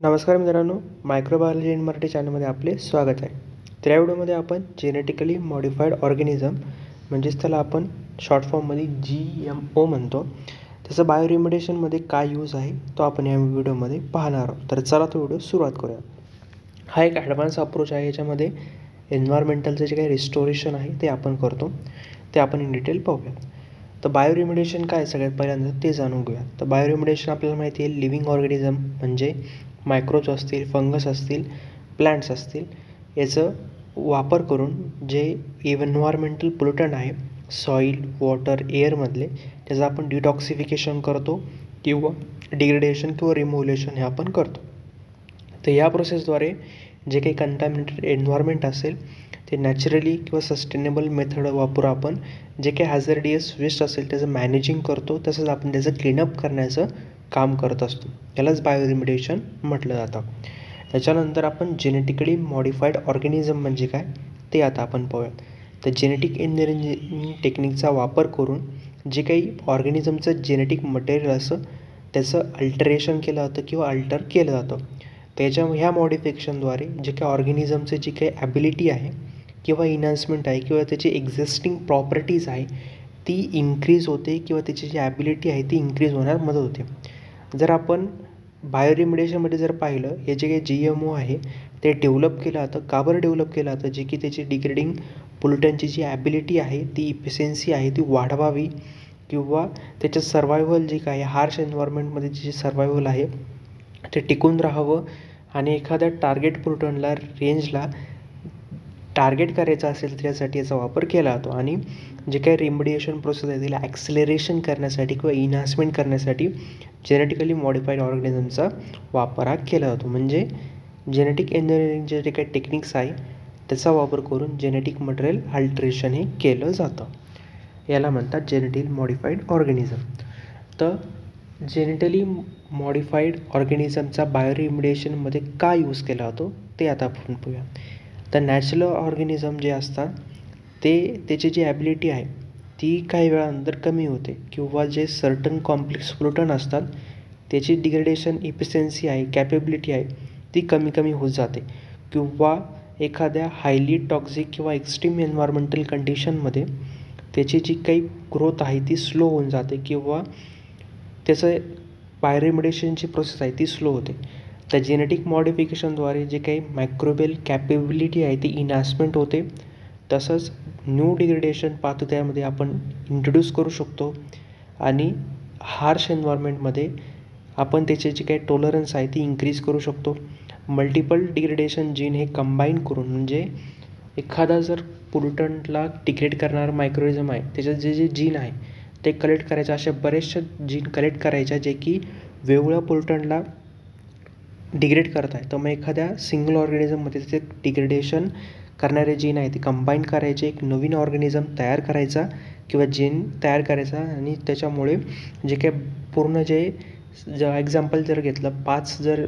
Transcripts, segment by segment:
नमस्कार मित्रांनो, microbiology in Marathi चॅनलमध्ये आपले स्वागत आहे. तर या व्हिडिओमध्ये आपण जेनेटिकली मॉडिफाईड ऑर्गॅनिझम म्हणजेच त्याला आपण शॉर्ट फॉर्ममध्ये GMO म्हणतो, त्याचं बायोरिमेडिएशनमध्ये काय यूज आहे तो आपण या व्हिडिओमध्ये पाहणार आहोत. तर चला तो व्हिडिओ सुरुवात करूया. हा एक ॲडव्हान्स अप्रोच आहे. याच्यामध्ये एन्व्हायरमेंटलचं जे काही रिस्टोरेशन आहे ते आपण करतो, ते आपण इन डिटेल पाहूयात. तर बायोरिमेडिएशन काय सगळ्यात पहिल्यांदा ते जाणून घेऊया. तर बायोरिमेडिएशन आपल्याला माहिती आहे लिव्हिंग ऑर्गॅनिझम म्हणजे मायक्रोब्स असतील, फंगस असतील, प्लांट्स असतील, याचं वापर करून जे एन्व्हायरमेंटल पोल्युटंट आहे सॉईल, वॉटर, एअरमधले त्याचं आपण डिटॉक्सिफिकेशन करतो किंवा डिग्रेडेशन किंवा रिमूव्हलेशन हे आपण करतो. तर या प्रोसेसद्वारे जे काही कंटॅमिनेटेड एन्व्हायरमेंट असेल ते नॅचरली किंवा सस्टेनेबल मेथड वापरून आपण जे काही हॅझर्डियस वेस्ट असेल त्याचं मॅनेजिंग करतो, तसंच आपण त्याचं क्लीनअप करण्याचं काम करत असतो. यालाच बायोरिमेडिएशन म्हटलं जातं. त्याच्यानंतर आपण जेनेटिकली मॉडिफाईड ऑर्गॅनिझम म्हणजे काय ते आता आपण पाहूयात. तर जेनेटिक इंजिनिअरिंग टेक्निकचा वापर करून जे काही ऑर्गॅनिझमचं जेनेटिक मटेरियल असं त्याचं अल्टरेशन केलं जातं किंवा अल्टर केलं जातं. ह्या मॉडिफिकेशनद्वारे जे काही ऑर्गॅनिझमचं जी काही ॲबिलिटी आहे किंवा इन्हान्समेंट आहे किंवा त्याची एक्झिस्टिंग प्रॉपर्टीज आहे ती इन्क्रीज होते किंवा त्याची जी ॲबिलिटी आहे ती इन्क्रीज होण्यास मदत होते. जर आपण बायोरिमेडिएशनमध्ये जर पाहिलं, हे जे काही GMO आहे ते डेव्हलप केलं जातं. का बरं डेव्हलप केलं जातं? जे की त्याची डिग्रेडिंग पोल्युटंटची जी ॲबिलिटी आहे ती इफिशियन्सी आहे ती वाढवावी किंवा त्याचं सर्वायव्हल जे काय हार्श एन्व्हायरमेंटमध्ये जे सर्वायव्हल आहे ते टिकून राहावं आणि एखाद्या टार्गेट पोल्युटंटला रेंजला टार्गेट करायचं असेल त्यासाठी याचा वापर केला जातो. आणि जे काही रिमेडिएशन प्रोसेस आहे तिला ॲक्सिलरेशन करण्यासाठी किंवा इन्हान्समेंट करण्यासाठी जेनेटिकली मॉडिफाईड ऑर्गॅनिझमचा वापर हा केला जातो. म्हणजे जेनेटिक इंजिनिअरिंगचे जे काही टेक्निक्स आहे त्याचा वापर करून जेनेटिक मटेरियल अल्टरेशन हे केलं जातं. याला म्हणतात जेनेटिकली मॉडिफाईड ऑर्गॅनिझम. तर जेनेटिकली मॉडिफाईड ऑर्गॅनिझमचा बायोरिमेडिएशनमध्ये का यूज केला जातो ते आता आपण पाहूया. तर नॅचरल ऑर्गॅनिझम जे असतात ते त्याची जी ॲबिलिटी आहे ती काही वेळानंतर कमी होते किंवा जे सर्टन कॉम्प्लेक्स पोल्युटंट असतात त्याची डिग्रेडेशन इफिशियन्सी आहे, कॅपेबिलिटी आहे ती कमी कमी होत जाते किंवा एखाद्या हायली टॉक्झिक किंवा एक्स्ट्रीम एन्व्हायरमेंटल कंडिशनमध्ये त्याची जी काही ग्रोथ आहे ती स्लो होऊन जाते किंवा त्याचं बायोरिमेडिएशनची प्रोसेस आहे ती स्लो होते. तर जेनेटिक मॉडिफिकेशनद्वारे जे काही मायक्रोबियल कॅपेबिलिटी आहे ती इन्हान्समेंट होते. तसंच न्यू डिग्रेडेशन पाथ त्यामध्ये आपण इंट्रोड्यूस करू शकतो आणि हार्श एन्व्हायरमेंटमध्ये आपण त्याचे जे काही टॉलरन्स आहे ती इन्क्रीज करू शकतो. मल्टिपल डिग्रेडेशन जीन हे कंबाईन करून म्हणजे एखादा जर पोल्युटंटला डिग्रेड करणारा मायक्रोरिझम आहे त्याच्यात जे जे जीन आहे ते कलेक्ट करायचे, अशा बरेचशा जीन कलेक्ट करायच्या जे की वेगवेगळ्या पोल्युटंटला डिग्रेड करत आहे. तर मग एखाद्या सिंगल ऑर्गॅनिझममध्ये त्याचे डिग्रेडेशन करणारे जीन आहे ते कंबाईन करायचे, एक नवीन ऑर्गॅनिझम तयार करायचा किंवा जीन तयार करायचा आणि त्याच्यामुळे जे काही पूर्ण जे एक्झाम्पल जर घेतलं 5 जर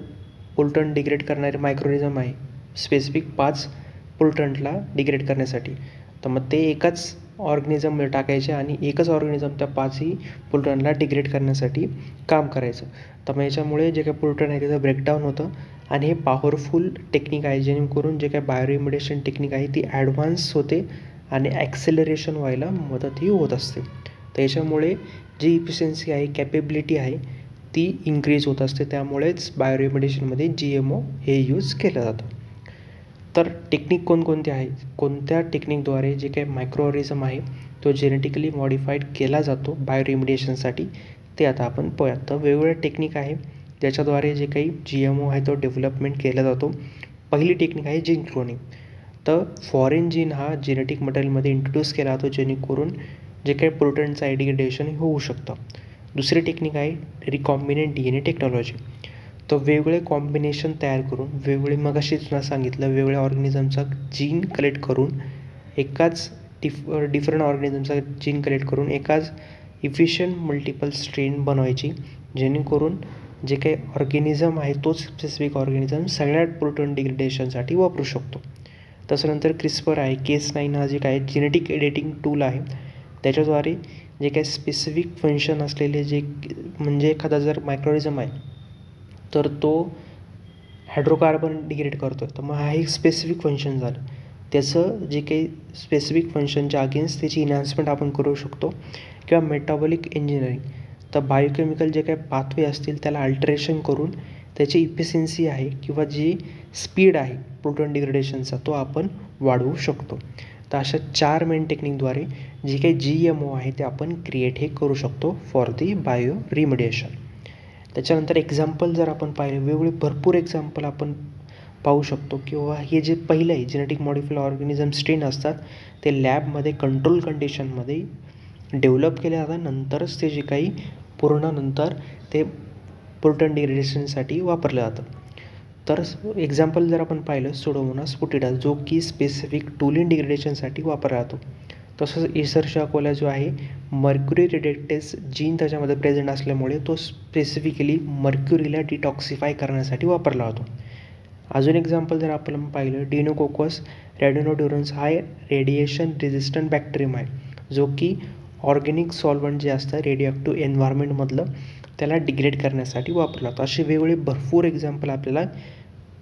पोल्युटंट डिग्रेड करणारे मायक्रोरिझम आहे स्पेसिफिक 5 पोल्युटंटला डिग्रेड करण्यासाठी, तर मग ते एकाच ऑर्गॅनिझममध्ये टाकायचे आणि एकच ऑर्गॅनिझम त्या 5ही पोल्युटंटला डिग्रेड करण्यासाठी काम करायचं. तर मग याच्यामुळे जे काही पोल्युटंट आहे त्याचं ब्रेकडाऊन होतं आणि हे पॉवरफुल टेक्निक आहे जेणेकरून जे काही बायोरिमेडिएशन टेक्निक आहे ती ॲडव्हान्स होते आणि ॲक्सेलरेशन व्हायला मदतही होत असते. तर याच्यामुळे जी इफिशियन्सी आहे, कॅपेबिलिटी आहे ती इन्क्रीज होत असते. त्यामुळेच बायोरिमेडिएशनमध्ये GMO हे यूज केलं जातं. तर टेक्निक कोणकोणते आहे, कोणत्या टेक्निकद्वारे जे काही मायक्रो ऑर्गॅनिझम आहे तो जेनेटिकली मॉडिफाईड केला जातो बायोरिमेडिएशनसाठी ते आता आपण पाहूयात. तर वेगवेगळ्या टेक्निक आहे ज्याच्याद्वारे जे काही GMO आहे तो डेव्हलपमेंट केला जातो. पहिली टेक्निक आहे जीन क्लोनिंग. तर फॉरेन जीन हा जेनेटिक मटेरियलमध्ये इंट्रोड्यूस केला जातो जेणेकरून जे काही पोल्युटंटचं आयडेंटिफिकेशन होऊ शकतं. दुसरी टेक्निक आहे रिकॉम्बिनेंट DNA टेक्नॉलॉजी. तर वेगवेगळे कॉम्बिनेशन तयार करून वेगवेगळे मगाशी तुला सांगितलं वेगवेगळ्या ऑर्गॅनिझमचा जीन कलेक्ट करून एकाच डिफरंट ऑर्गॅनिझमचा जीन कलेक्ट करून एकाच इफिशियंट मल्टिपल स्ट्रेन बनवायची जेणेकरून जे काही ऑर्गॅनिझम आहे तोच स्पेसिफिक ऑर्गॅनिझम सगळ्या प्रोटोन डिग्रेडेशनसाठी वापरू शकतो. तसं नंतर क्रिस्पर आहे, Cas9 हा जे काय जेनेटिक एडिटिंग टूल आहे त्याच्याद्वारे जे काही स्पेसिफिक फंक्शन असलेले जे म्हणजे एखादा जर मायक्रोरिझम आहे तर तो हायड्रोकार्बन डिग्रेड करतो आहे, तर मग हा एक स्पेसिफिक फंक्शन झालं. त्याचं जे काही स्पेसिफिक फंक्शनच्या अगेन्स्ट त्याची इन्हान्समेंट आपण करू शकतो. किंवा मेटाबॉलिक इंजिनिअरिंग, तर बायोकेमिकल जे काही पाथवे असतील त्याला अल्टरेशन करून त्याची इफिशियन्सी आहे किंवा जी स्पीड आहे प्रोटॉन डिग्रेडेशनचा तो आपण वाढवू शकतो. तर अशा 4 मेन टेक्निकद्वारे जे काही GMO आहे ते आपण क्रिएट हे करू शकतो फॉर दी बायो रिमेडिएशन. त्याच्यानंतर एक्झाम्पल जर आपण पाहिले, वेगवेगळे भरपूर एक्झाम्पल आपण पाहू शकतो. किंवा हे जे पहिलं आहे जेनेटिक मॉडिफाईड ऑर्गॅनिझम स्ट्रेन असतात ते लॅबमध्ये कंट्रोल कंडिशनमध्ये डेव्हलप केले जातात, नंतरच ते जे काही पूर्ण नंतर ते प्रोटॉन डिग्रेडेशनसाठी वापरलं जातं. तर एक्झाम्पल जर आपण पाहिलं, सुडोमोनास फुटिडा जो की स्पेसिफिक टुलिन डिग्रेडेशनसाठी वापरला जातो. तसंच इसरशा कोला जो आहे मर्क्युरी रिडक्टेस जीन त्याच्यामध्ये प्रेझेंट असल्यामुळे तो स्पेसिफिकली मर्क्युरीला डिटॉक्सिफाय करण्यासाठी वापरला जातो. अजून एक्झाम्पल जर आपण पाहिलं, डिनोकोकस रॅडिनोड्युरन्स हा रेडिएशन रेजिस्टंट बॅक्टेरियम आहे जो की ऑर्गॅनिक सॉल्वंट जे असतं रेडिओॲक्टिव्ह एन्व्हायरमेंटमधलं त्याला डिग्रेड करण्यासाठी वापरला जातो. असे वेगवेगळे भरपूर एक्झाम्पल आपल्याला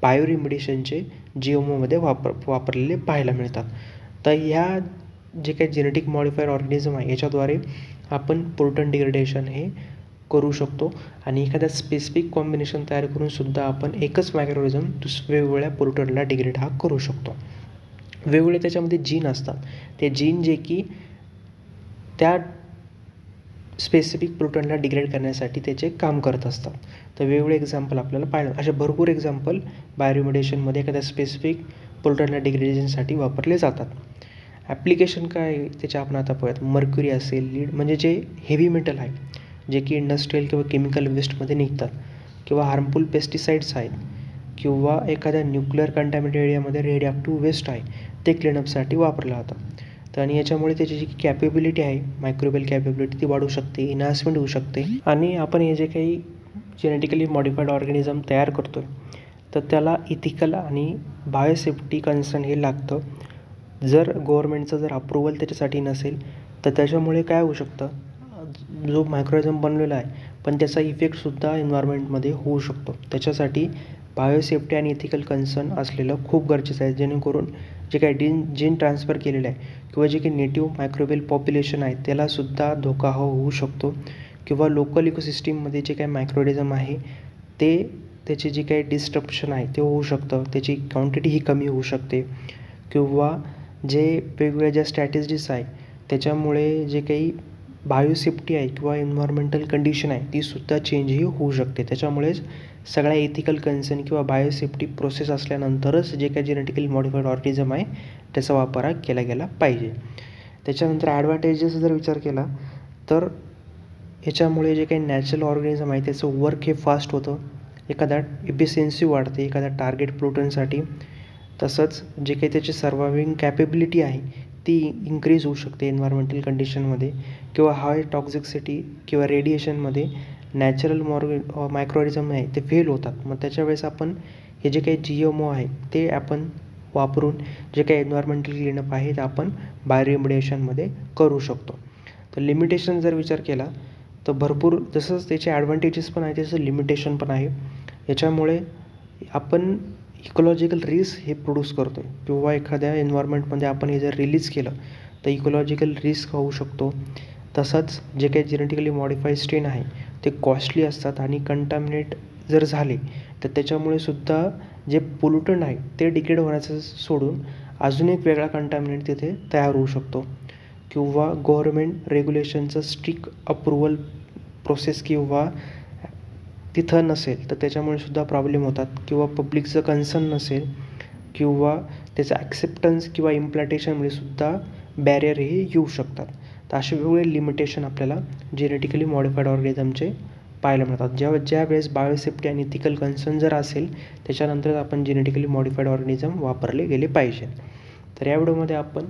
बायोरिमेडिएशनचे GMOमध्ये वापरलेले पाहायला मिळतात. तर ह्या जे काही जेनेटिक मॉडिफाईड ऑर्गॅनिझम आहे याच्याद्वारे आपण प्रोटॉन डिग्रेडेशन हे करू शकतो आणि एखाद्या स्पेसिफिक कॉम्बिनेशन तयार करून सुद्धा आपण एकच मायक्रोऑर्गॅनिझम वेगवेगळ्या प्रोटॉनला डिग्रेड हा करू शकतो. वेगवेगळे त्याच्यामध्ये जीन असतात, ते जीन जे की त्या स्पेसिफिक प्रोटॉनला डिग्रेड करण्यासाठी त्याचे काम करत असतात. तर वेगवेगळे एक्झाम्पल आपल्याला पाहिलं, असे भरपूर एक्झाम्पल बायोरिमेडिएशनमध्ये एखाद्या स्पेसिफिक प्रोटॉनला डिग्रेडेशनसाठी वापरले जातात. ॲप्लिकेशन काय आहे त्याचे आपण आता पाहूयात. मर्क्युरी असेल, लीड म्हणजे जे हेवी मेटल आहे जे की इंडस्ट्रियल किंवा केमिकल वेस्टमध्ये निघतात, किंवा हार्मफुल पेस्टिसाइड्स आहेत, किंवा एखाद्या न्यूक्लिअर कंटॅमिनेटेड एरियामध्ये रेडिओॲक्टिव्ह वेस्ट आहे ते क्लीनअपसाठी वापरलं जातं. तर आणि याच्यामुळे त्याची जी कॅपेबिलिटी आहे मायक्रोबियल कॅपेबिलिटी ती वाढू शकते, इन्हान्समेंट होऊ शकते. आणि आपण हे जे काही जेनेटिकली मॉडिफाईड ऑर्गॅनिझम तयार करतो आहे तर त्याला इथिकल आणि बायोसेफ्टी कन्सर्न हे लागतं. जर गव्हर्नमेंटचं जर अप्रुव्हल त्याच्यासाठी नसेल तर त्याच्यामुळे काय होऊ शकतं, जो मायक्रोऑर्गॅनिझम बनलेला आहे पण त्याचा इफेक्टसुद्धा एन्व्हायरमेंटमध्ये होऊ शकतो. त्याच्यासाठी बायोसेफ्टी आणि इथिकल कन्सर्न असलेलं खूप गरजेचं आहे, जेणेकरून जे काही जीन ट्रान्सफर केलेलं आहे किंवा जे काही नेटिव्ह मायक्रोबियल पॉप्युलेशन आहे त्यालासुद्धा धोका होऊ शकतो. किंवा लोकल इकोसिस्टीममध्ये जे काही मायक्रोऑर्गॅनिझम आहे ते त्याची जी काही डिस्ट्रप्शन आहे ते होऊ शकतं, त्याची क्वांटिटी ही कमी होऊ शकते. किंवा जे वेगवेगळ्या ज्या स्ट्रॅटेजीज आहे त्याच्यामुळे जे काही बायोसेफ्टी आहे किंवा एन्व्हायरमेंटल कंडिशन आहे तीसुद्धा चेंजही होऊ शकते. त्याच्यामुळेच सगळ्या एथिकल कन्सर्न किंवा बायोसेफ्टी प्रोसेस असल्यानंतरच जे काही जेनेटिकली मॉडिफाईड ऑर्गॅनिझम आहे त्याचा वापर केला गेला पाहिजे. त्याच्यानंतर ॲडव्हान्टेजेस जर विचार केला तर याच्यामुळे जे काही नॅचरल ऑर्गॅनिझम आहे त्याचं वर्क हे फास्ट होतं, एखादा इफिशियन्सी वाढते एखाद्या टार्गेट प्रोटॉनसाठी. तसंच जे काही त्याची सर्वायव्हिंग कॅपेबिलिटी आहे ती इन्क्रीज होऊ शकते एन्व्हायरमेंटल कंडिशनमध्ये. किंवा हाय टॉक्झिसिटी किंवा रेडिएशनमध्ये नॅचरल मायक्रोऑर्गॅनिझम आहे ते फेल होतात. मग त्याच्यावेळेस आपण हे जे काही GMO आहे ते आपण वापरून जे काही एन्व्हायरमेंटल क्लीनअप आहे ते आपण बायोरिमेडिएशनमध्ये करू शकतो. तर लिमिटेशन जर विचार केला तर भरपूर, जसंच त्याचे ॲडव्हान्टेजेस पण आहे तसं लिमिटेशन पण आहे. याच्यामुळे आपण इकोलॉजिकल रिस्क हे प्रोड्यूस करतो आहे किंवा एखाद्या एन्व्हायरमेंटमध्ये आपण हे जर रिलीज केलं तर इकोलॉजिकल रिस्क होऊ शकतो. तसंच जे काही जेनेटिकली मॉडिफाईड स्ट्रेन आहे ते कॉस्टली असतात आणि कंटॅमिनेट जर झाले तर त्याच्यामुळे सुद्धा जे पोल्युटंट आहे ते डिग्रेड होण्याचं सोडून अजून एक वेगळा कंटॅमिनेट तिथे तयार होऊ शकतो. किंवा गव्हर्मेंट रेग्युलेशनचं स्ट्रिक्ट अप्रुव्हल प्रोसेस किंवा तिथं नसेल तर त्याच्यामुळे सुद्धा प्रॉब्लेम होतात. किंवा पब्लिकचं कन्सर्न नसेल किंवा त्याचं ॲक्सेप्टन्स किंवा इम्प्लांटेशनमध्ये सुद्धा बॅरियर हे येऊ शकतात. तर असे वेगवेगळे लिमिटेशन आपल्याला जेनेटिकली मॉडिफाईड ऑर्गॅनिझमचे पाहायला मिळतात. ज्या वेळेस बायोसेफ्टी आणि इथिकल कन्सर्न जर असेल त्याच्यानंतर आपण जेनेटिकली मॉडिफाईड ऑर्गॅनिझम वापरले गेले पाहिजे. तर या व्हिडिओमध्ये आपण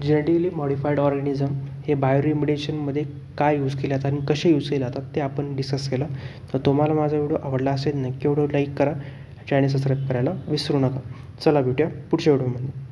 जेनेटिकली मॉडिफाईड ऑर्गॅनिझम हे बायोरिमेडिएशनमध्ये काय यूज केले जातात आणि कसे यूज केले जातात ते आपण डिस्कस केलं. तर तुम्हाला माझा व्हिडिओ आवडला असेल नक्की व्हिडिओ लाईक करा, चॅनल सबस्क्राईब करायला विसरू नका. चला भेटूया पुढच्या व्हिडिओमध्ये.